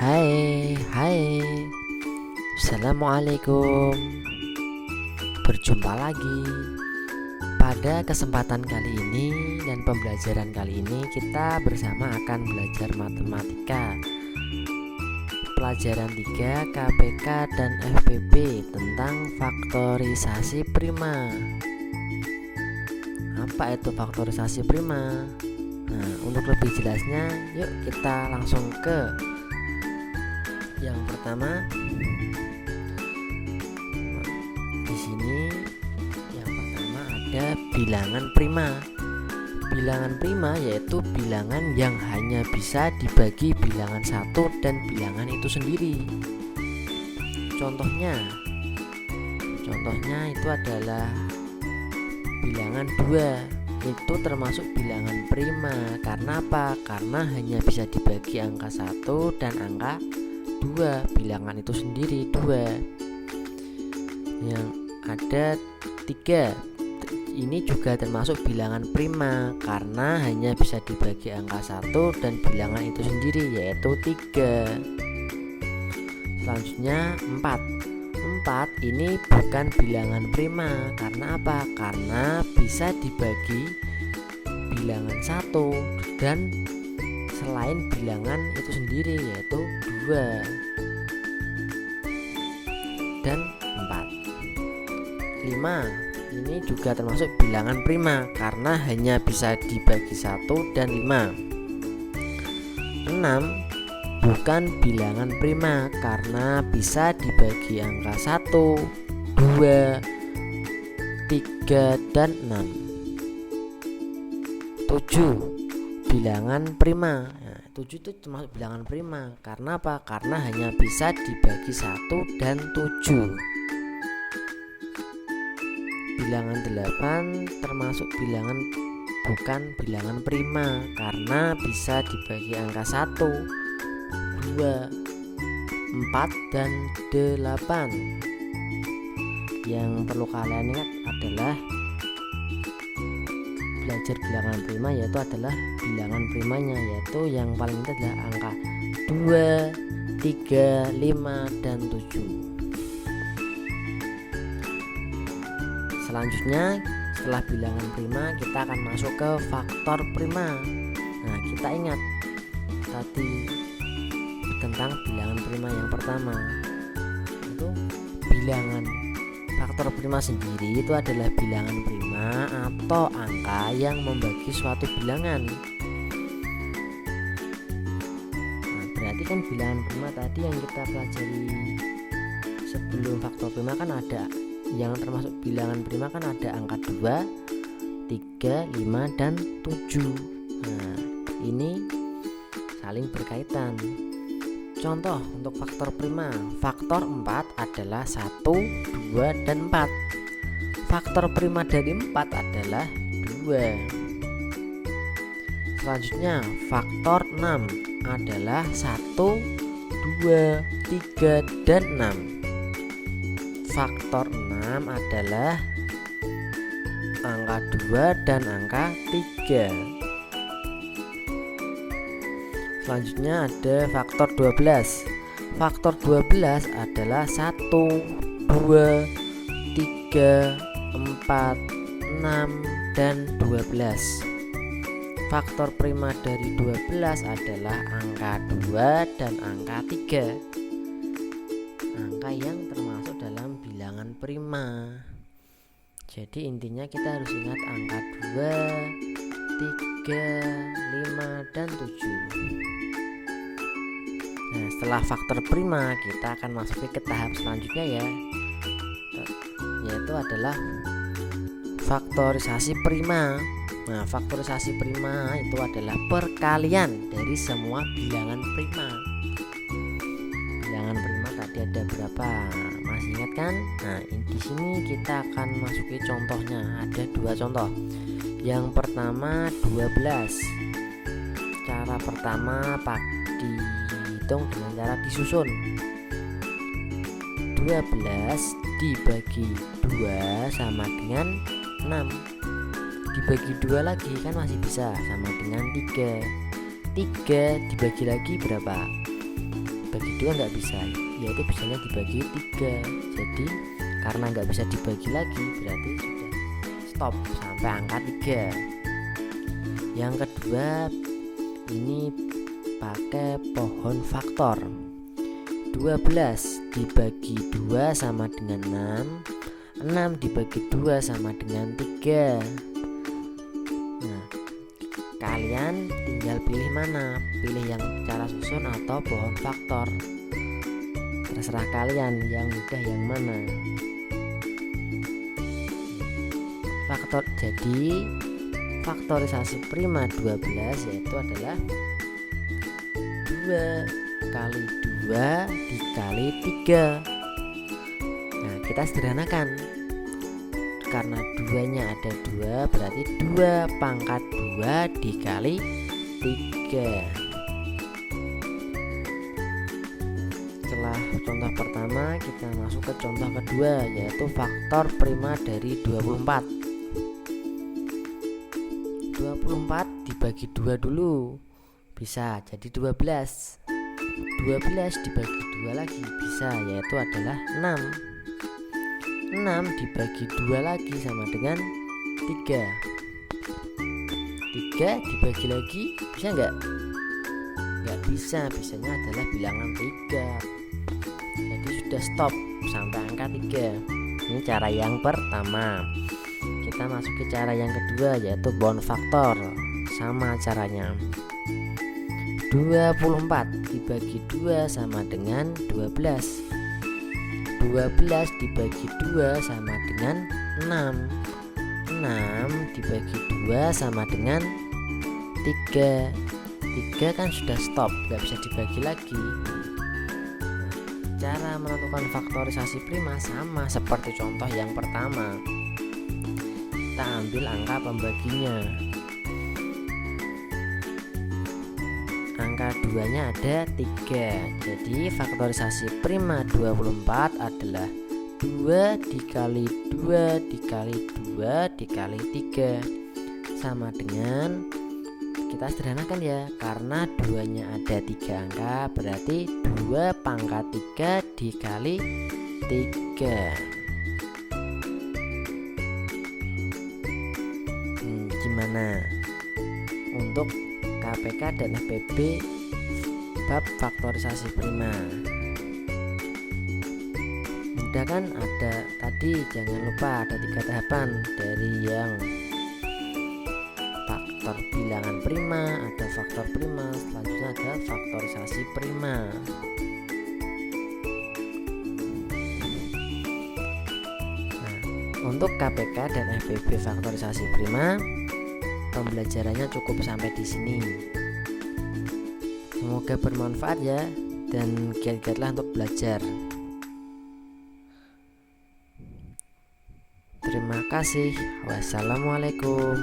Hai, Assalamualaikum. Berjumpa lagi. Pada kesempatan kali ini dan pembelajaran kali ini kita bersama akan belajar matematika Pelajaran 3 KPK dan FPB tentang faktorisasi prima. Apa itu faktorisasi prima? Nah, untuk lebih jelasnya, yuk kita langsung ke yang pertama. Di sini yang pertama ada bilangan prima. Bilangan prima yaitu bilangan yang hanya bisa dibagi bilangan satu dan bilangan itu sendiri. Contohnya itu adalah bilangan 2. Itu termasuk bilangan prima. Karena apa? Karena hanya bisa dibagi angka 1 dan angka 2, bilangan itu sendiri 2. Yang ada 3, ini juga termasuk bilangan prima karena hanya bisa dibagi angka 1 dan bilangan itu sendiri, yaitu 3. Selanjutnya 4 ini bukan bilangan prima. Karena apa? Karena bisa dibagi bilangan 1 dan selain bilangan itu sendiri, yaitu 2 dan 4. 5 ini juga termasuk bilangan prima karena hanya bisa dibagi 1 dan 5. 6 bukan bilangan prima karena bisa dibagi angka 1, 2, 3 dan 6. 7 bilangan prima. 7 itu termasuk bilangan prima. Karena apa? Karena hanya bisa dibagi 1 dan 7. Bilangan 8 termasuk bilangan bukan bilangan prima karena bisa dibagi angka 1, 2, 4 dan 8. Yang perlu kalian ingat adalah belajar bilangan prima yaitu adalah bilangan primanya, yaitu yang paling inti adalah angka 2, 3, 5 dan 7. Selanjutnya setelah bilangan prima kita akan masuk ke faktor prima. Nah, kita ingat tadi tentang bilangan prima yang pertama, itu bilangan faktor prima sendiri itu adalah bilangan prima atau angka yang membagi suatu bilangan. Nah, berarti kan bilangan prima tadi yang kita pelajari sebelum faktor prima kan ada yang termasuk bilangan prima kan ada angka 2, 3, 5 dan 7. Nah, ini saling berkaitan. Contoh untuk faktor prima, faktor 4 adalah 1, 2 dan 4. Faktor prima dari 4 adalah 2. Selanjutnya faktor 6 adalah 1, 2, 3 dan 6. Faktor 6 adalah angka 2 dan angka 3. Selanjutnya ada faktor 12. Faktor 12 adalah 1, 2, 3, 4, 6 dan 12. Faktor prima dari 12 adalah angka 2 dan angka 3. Angka yang termasuk dalam bilangan prima. Jadi intinya kita harus ingat angka 2, 3, 5 dan 7. Nah, setelah faktor prima kita akan masuk ke tahap selanjutnya yaitu adalah faktorisasi prima. Nah, faktorisasi prima itu adalah perkalian dari semua bilangan prima. Bilangan prima tadi ada berapa? Masih ingat kan? Nah, di sini kita akan masuki contohnya. Ada 2 contoh. Yang pertama 12. Cara pertama dihitung dengan cara disusun. 12 dibagi 2 sama dengan 6. Dibagi 2 lagi kan masih bisa, sama dengan 3. 3 dibagi lagi berapa? dibagi 2 nggak bisa, yaitu bisanya dibagi 3. Jadi karena nggak bisa dibagi lagi, berarti sudah stop sampai angka 3. Yang kedua, ini pakai pohon faktor. 12 dibagi 2 sama dengan 6. 6 dibagi 2 sama dengan 3. Nah, kalian tinggal pilih mana, pilih yang cara susun atau pohon faktor, terserah kalian yang mudah yang mana. Faktor, jadi faktorisasi prima 12 yaitu adalah 2 kali 2 dikali 3. Nah, kita sederhanakan. Karena 2-nya ada 2, berarti 2 pangkat 2 dikali 3. Setelah contoh pertama, kita masuk ke contoh kedua, yaitu faktor prima dari 24. 24 dibagi 2 dulu, bisa jadi 12. 12 dibagi 2 lagi bisa, yaitu adalah 6. 6 dibagi 2 lagi sama dengan 3. 3 dibagi lagi bisa nggak? Nggak bisa, bisanya adalah bilangan 3. Jadi sudah stop sampai angka 3. Ini cara yang pertama. Kita masuk ke cara yang kedua, yaitu pohon faktor. Sama caranya. 24 dibagi 2 sama dengan 12. 12 dibagi 2 sama dengan 6. 6 dibagi 2 sama dengan 3. 3 kan sudah stop, gak bisa dibagi lagi. Cara menentukan faktorisasi prima sama seperti contoh yang pertama. Kita ambil angka pembaginya. Angka 2-nya ada 3. Jadi faktorisasi prima 24 adalah 2 dikali 2 dikali 2 dikali 3 sama dengan, kita sederhanakan ya, karena 2-nya ada 3 angka, berarti 2 pangkat 3 dikali 3. Gimana untuk KPK dan FPB bab faktorisasi prima? Mudah kan? Ada tadi, jangan lupa ada 3 tahapan, dari yang faktor bilangan prima, ada faktor prima, selanjutnya ada faktorisasi prima. Nah, untuk KPK dan FPB faktorisasi prima, pembelajarannya cukup sampai di sini. Semoga bermanfaat ya, dan giat-giatlah untuk belajar. Terima kasih. Wassalamualaikum.